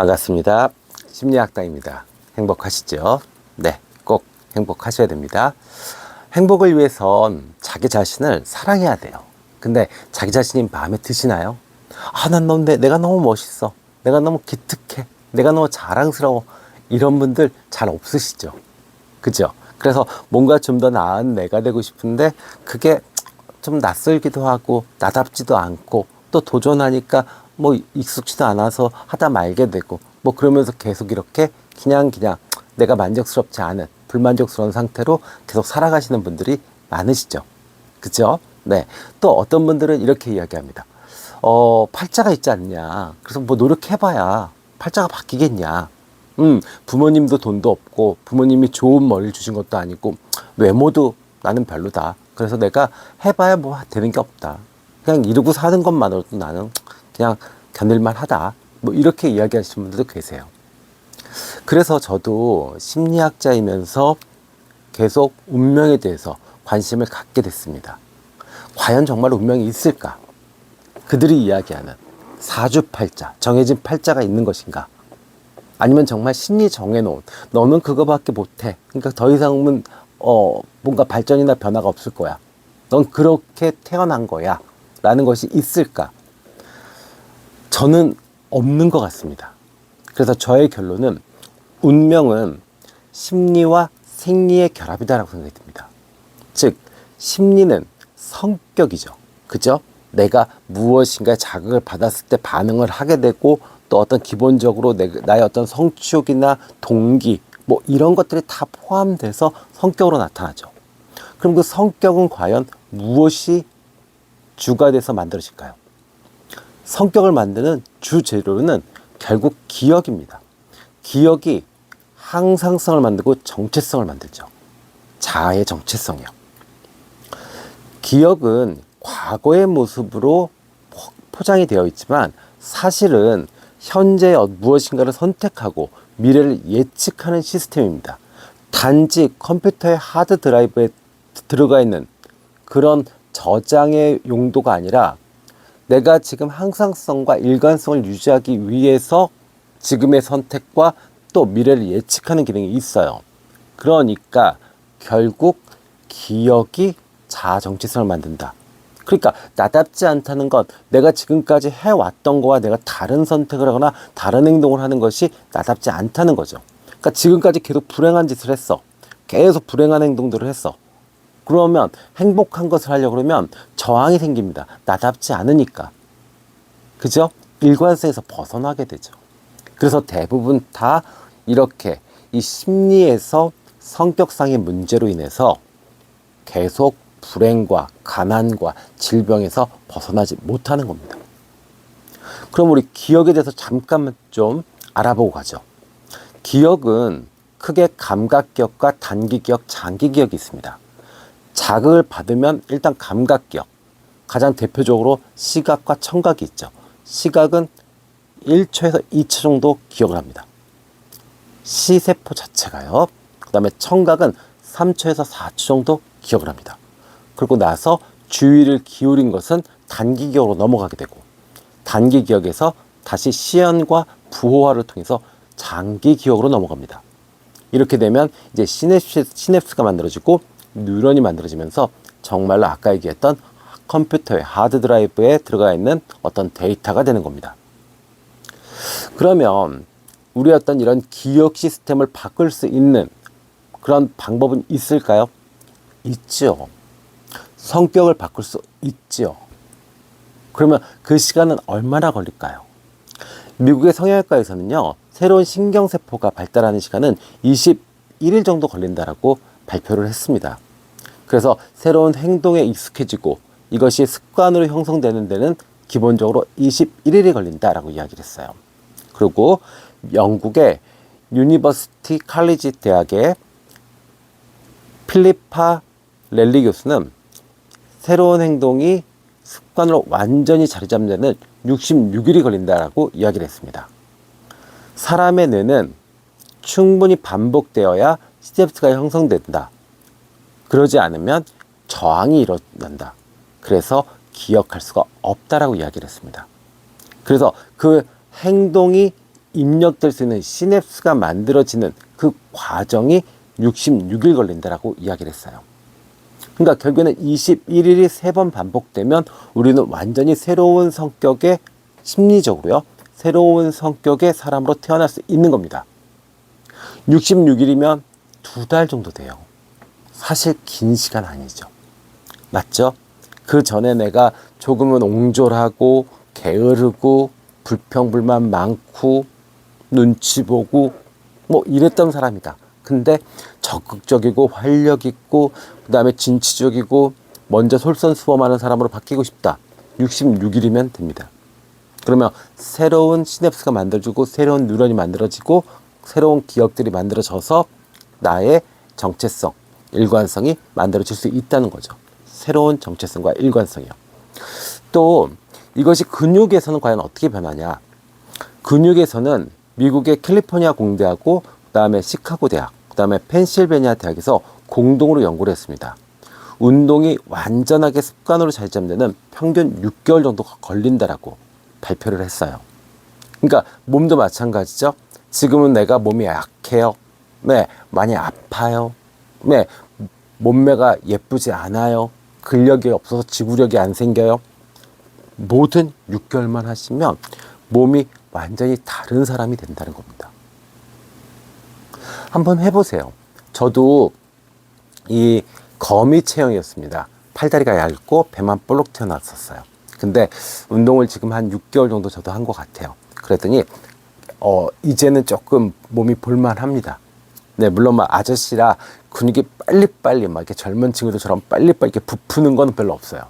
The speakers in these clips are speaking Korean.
반갑습니다. 심리학당입니다. 행복하시죠? 네, 꼭 행복하셔야 됩니다. 행복을 위해선 자기 자신을 사랑해야 돼요. 근데 자기 자신이 마음에 드시나요? 내가 너무 멋있어. 내가 너무 기특해. 내가 너무 자랑스러워. 이런 분들 잘 없으시죠? 그죠? 그래서 뭔가 좀 더 나은 내가 되고 싶은데 그게 좀 낯설기도 하고 나답지도 않고 또 도전하니까 뭐 익숙지도 않아서 하다 말게 되고 뭐 그러면서 계속 이렇게 그냥 내가 만족스럽지 않은 불만족스러운 상태로 계속 살아가시는 분들이 많으시죠. 그죠? 네. 또 어떤 분들은 이렇게 이야기합니다. 팔자가 있지 않냐. 그래서 뭐 노력해봐야 팔자가 바뀌겠냐. 부모님도 돈도 없고 부모님이 좋은 머리를 주신 것도 아니고 외모도 나는 별로다. 그래서 내가 해봐야 뭐 되는 게 없다. 그냥 이러고 사는 것만으로도 나는 그냥 견딜만 하다. 뭐 이렇게 이야기하시는 분들도 계세요. 그래서 저도 심리학자이면서 계속 운명에 대해서 관심을 갖게 됐습니다. 과연 정말 운명이 있을까? 그들이 이야기하는 사주팔자, 정해진 팔자가 있는 것인가? 아니면 정말 신이 정해놓은 너는 그거밖에 못해. 그러니까 더 이상은 뭔가 발전이나 변화가 없을 거야. 넌 그렇게 태어난 거야. 라는 것이 있을까? 저는 없는 것 같습니다. 그래서 저의 결론은 운명은 심리와 생리의 결합이다라고 생각이 듭니다. 즉, 심리는 성격이죠. 그죠? 내가 무엇인가 자극을 받았을 때 반응을 하게 되고 또 어떤 기본적으로 나의 어떤 성취욕이나 동기 뭐 이런 것들이 다 포함돼서 성격으로 나타나죠. 그럼 그 성격은 과연 무엇이 주가 돼서 만들어질까요? 성격을 만드는 주재료는 결국 기억입니다. 기억이 항상성을 만들고 정체성을 만들죠. 자아의 정체성이요. 기억은 과거의 모습으로 포장이 되어 있지만 사실은 현재 무엇인가를 선택하고 미래를 예측하는 시스템입니다. 단지 컴퓨터의 하드 드라이브에 들어가 있는 그런 저장의 용도가 아니라 내가 지금 항상성과 일관성을 유지하기 위해서 지금의 선택과 또 미래를 예측하는 기능이 있어요. 그러니까 결국 기억이 자아 정체성을 만든다. 그러니까 나답지 않다는 건 내가 지금까지 해왔던 거와 내가 다른 선택을 하거나 다른 행동을 하는 것이 나답지 않다는 거죠. 그러니까 지금까지 계속 불행한 짓을 했어. 계속 불행한 행동들을 했어. 그러면 행복한 것을 하려고 그러면 저항이 생깁니다. 나답지 않으니까. 그죠? 일관성에서 벗어나게 되죠. 그래서 대부분 다 이렇게 이 심리에서 성격상의 문제로 인해서 계속 불행과 가난과 질병에서 벗어나지 못하는 겁니다. 그럼 우리 기억에 대해서 잠깐만 좀 알아보고 가죠. 기억은 크게 감각기억과 단기기억, 장기기억이 있습니다. 자극을 받으면 일단 감각기억, 가장 대표적으로 시각과 청각이 있죠. 시각은 1초에서 2초 정도 기억을 합니다. 시세포 자체가요. 그 다음에 청각은 3초에서 4초 정도 기억을 합니다. 그리고 나서 주의를 기울인 것은 단기기억으로 넘어가게 되고 단기기억에서 다시 시연과 부호화를 통해서 장기기억으로 넘어갑니다. 이렇게 되면 이제 시냅스가 만들어지고 뉴런이 만들어지면서 정말로 아까 얘기했던 컴퓨터의 하드드라이브에 들어가 있는 어떤 데이터가 되는 겁니다. 그러면 우리 어떤 이런 기억 시스템을 바꿀 수 있는 그런 방법은 있을까요? 있죠. 성격을 바꿀 수 있죠. 그러면 그 시간은 얼마나 걸릴까요? 미국의 성형외과에서는요, 새로운 신경세포가 발달하는 시간은 21일 정도 걸린다라고 발표를 했습니다. 그래서 새로운 행동에 익숙해지고 이것이 습관으로 형성되는 데는 기본적으로 21일이 걸린다라고 이야기를 했어요. 그리고 영국의 유니버시티 칼리지 대학의 필리파 렐리 교수는 새로운 행동이 습관으로 완전히 자리 잡는 데는 66일이 걸린다라고 이야기를 했습니다. 사람의 뇌는 충분히 반복되어야 시냅스가 형성된다. 그러지 않으면 저항이 일어난다. 그래서 기억할 수가 없다라고 이야기를 했습니다. 그래서 그 행동이 입력될 수 있는 시냅스가 만들어지는 그 과정이 66일 걸린다라고 이야기를 했어요. 그러니까 결국에는 21일이 3번 반복되면 우리는 완전히 새로운 성격의, 심리적으로요, 새로운 성격의 사람으로 태어날 수 있는 겁니다. 66일이면 2달 정도 돼요. 사실 긴 시간 아니죠. 맞죠? 그 전에 내가 조금은 옹졸하고 게으르고 불평불만 많고 눈치 보고 뭐 이랬던 사람이다. 근데 적극적이고 활력 있고 그다음에 진취적이고 먼저 솔선수범하는 사람으로 바뀌고 싶다. 66일이면 됩니다. 그러면 새로운 시냅스가 만들어지고 새로운 뉴런이 만들어지고 새로운 기억들이 만들어져서 나의 정체성, 일관성이 만들어질 수 있다는 거죠. 새로운 정체성과 일관성이요. 또 이것이 근육에서는 과연 어떻게 변하냐. 근육에서는 미국의 캘리포니아 공대하고 그다음에 시카고 대학, 그다음에 펜실베니아 대학에서 공동으로 연구를 했습니다. 운동이 완전하게 습관으로 자리 잡는 평균 6개월 정도 걸린다라고 발표를 했어요. 그러니까 몸도 마찬가지죠. 지금은 내가 몸이 약해요. 네, 많이 아파요. 네, 몸매가 예쁘지 않아요. 근력이 없어서 지구력이 안 생겨요. 모든 6개월만 하시면 몸이 완전히 다른 사람이 된다는 겁니다. 한번 해보세요. 저도 이 거미 체형이었습니다. 팔다리가 얇고 배만 볼록 튀어나왔었어요. 근데 운동을 지금 한 6개월 정도 저도 한 것 같아요. 그랬더니 이제는 조금 몸이 볼만합니다. 네, 물론 막 아저씨라 근육이 빨리빨리 막 이렇게 젊은 친구들처럼 빨리빨리 이렇게 부푸는 건 별로 없어요.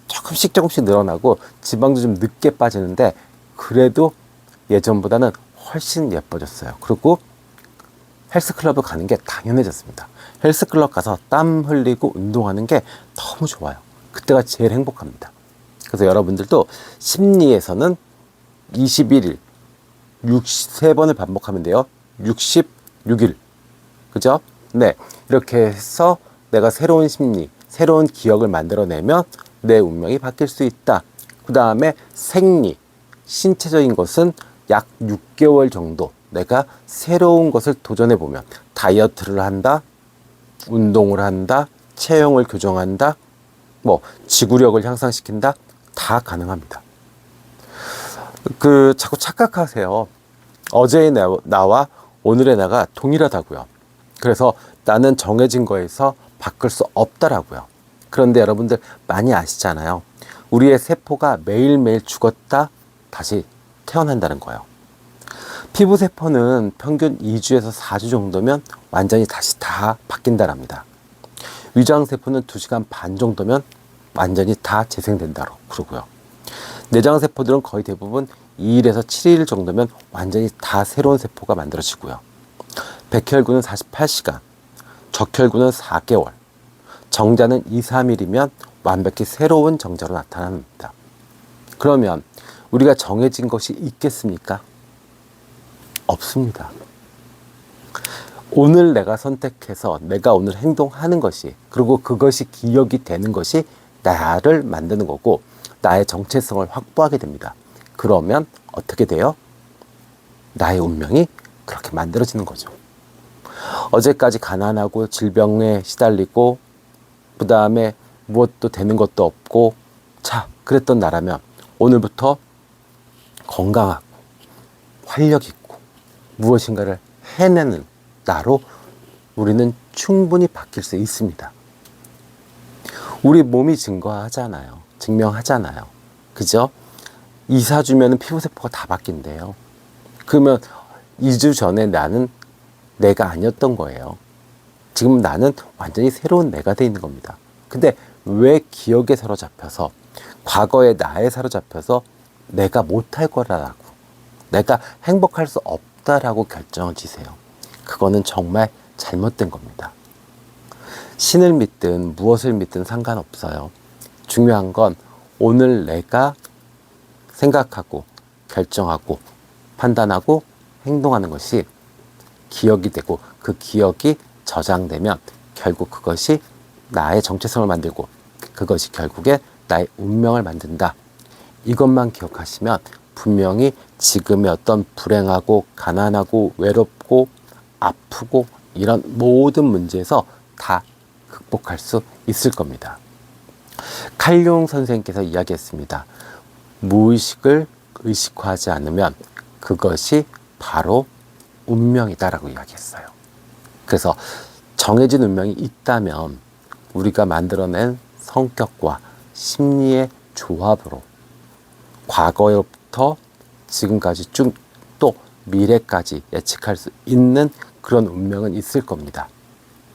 조금씩 늘어나고 지방도 좀 늦게 빠지는데 그래도 예전보다는 훨씬 예뻐졌어요. 그리고 헬스클럽을 가는 게 당연해졌습니다. 헬스클럽 가서 땀 흘리고 운동하는 게 너무 좋아요. 그때가 제일 행복합니다. 그래서 여러분들도 심리에서는 21일 3번을 반복하면 돼요. 66일. 그죠? 네. 이렇게 해서 내가 새로운 심리, 새로운 기억을 만들어내면 내 운명이 바뀔 수 있다. 그 다음에 생리, 신체적인 것은 약 6개월 정도 내가 새로운 것을 도전해보면 다이어트를 한다, 운동을 한다, 체형을 교정한다, 뭐 지구력을 향상시킨다, 다 가능합니다. 자꾸 착각하세요. 어제의 나와 오늘의 나가 동일하다고요. 그래서 나는 정해진 거에서 바꿀 수 없다라고요. 그런데 여러분들 많이 아시잖아요. 우리의 세포가 매일매일 죽었다 다시 태어난다는 거예요. 피부세포는 평균 2주에서 4주 정도면 완전히 다시 다 바뀐다랍니다. 위장세포는 2시간 반 정도면 완전히 다 재생된다고 그러고요. 내장세포들은 거의 대부분 2일에서 7일 정도면 완전히 다 새로운 세포가 만들어지고요. 백혈구는 48시간, 적혈구는 4개월, 정자는 2, 3일이면 완벽히 새로운 정자로 나타납니다. 그러면 우리가 정해진 것이 있겠습니까? 없습니다. 오늘 내가 선택해서 내가 오늘 행동하는 것이, 그리고 그것이 기억이 되는 것이 나를 만드는 거고 나의 정체성을 확보하게 됩니다. 그러면 어떻게 돼요? 나의 운명이 그렇게 만들어지는 거죠. 어제까지 가난하고 질병에 시달리고 그 다음에 무엇도 되는 것도 없고 그랬던 나라면 오늘부터 건강하고 활력 있고 무엇인가를 해내는 나로 우리는 충분히 바뀔 수 있습니다. 우리 몸이 증명하잖아요. 그죠? 2, 4주면 피부세포가 다 바뀐대요. 그러면 2주 전에 나는 내가 아니었던 거예요. 지금 나는 완전히 새로운 내가 돼 있는 겁니다. 근데 왜 기억에 사로잡혀서, 과거의 나에 사로잡혀서 내가 못할 거라고, 내가 행복할 수 없다라고 결정을 지세요. 그거는 정말 잘못된 겁니다. 신을 믿든 무엇을 믿든 상관없어요. 중요한 건 오늘 내가 생각하고 결정하고 판단하고 행동하는 것이 기억이 되고 그 기억이 저장되면 결국 그것이 나의 정체성을 만들고 그것이 결국에 나의 운명을 만든다. 이것만 기억하시면 분명히 지금의 어떤 불행하고 가난하고 외롭고 아프고 이런 모든 문제에서 다 극복할 수 있을 겁니다. 칼융 선생님께서 이야기했습니다. 무의식을 의식화하지 않으면 그것이 바로 운명이다라고 이야기했어요. 그래서 정해진 운명이 있다면 우리가 만들어낸 성격과 심리의 조합으로 과거로부터 지금까지 쭉 또 미래까지 예측할 수 있는 그런 운명은 있을 겁니다.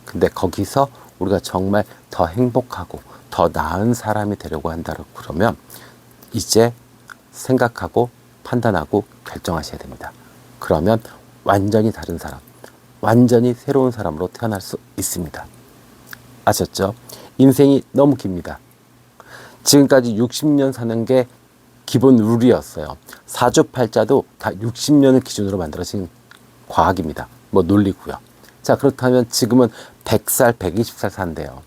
근데 거기서 우리가 정말 더 행복하고 더 나은 사람이 되려고 한다고 그러면 이제 생각하고 판단하고 결정하셔야 됩니다. 그러면 완전히 다른 사람, 완전히 새로운 사람으로 태어날 수 있습니다. 아셨죠? 인생이 너무 깁니다. 지금까지 60년 사는 게 기본 룰이었어요. 사주팔자도 다 60년을 기준으로 만들어진 과학입니다. 뭐 논리고요. 자, 그렇다면 지금은 100살, 120살 산대요.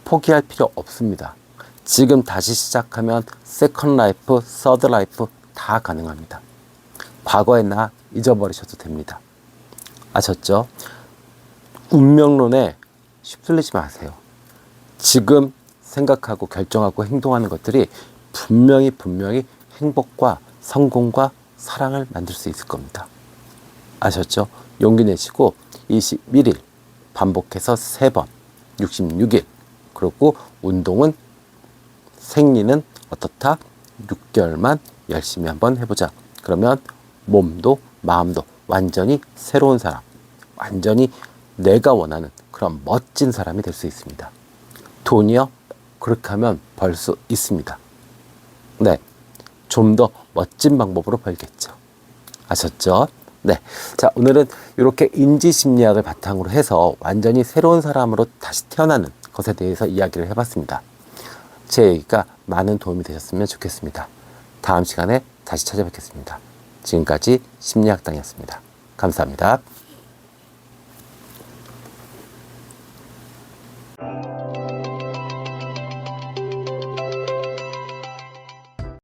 포기할 필요 없습니다. 지금 다시 시작하면 세컨드 라이프, 서드 라이프 다 가능합니다. 과거의 나 잊어버리셔도 됩니다. 아셨죠? 운명론에 휩쓸리지 마세요. 지금 생각하고 결정하고 행동하는 것들이 분명히 행복과 성공과 사랑을 만들 수 있을 겁니다. 아셨죠? 용기 내시고 21일 반복해서 3번 66일 그리고 운동은 생리는 어떻다? 6개월만 열심히 한번 해보자. 그러면 몸도 마음도 완전히 새로운 사람, 완전히 내가 원하는 그런 멋진 사람이 될 수 있습니다. 돈이요? 그렇게 하면 벌 수 있습니다. 네, 좀 더 멋진 방법으로 벌겠죠. 아셨죠? 네, 자, 오늘은 이렇게 인지심리학을 바탕으로 해서 완전히 새로운 사람으로 다시 태어나는 것에 대해서 이야기를 해봤습니다. 제 얘기가 많은 도움이 되셨으면 좋겠습니다. 다음 시간에 다시 찾아뵙겠습니다. 지금까지 심리학당이었습니다. 감사합니다.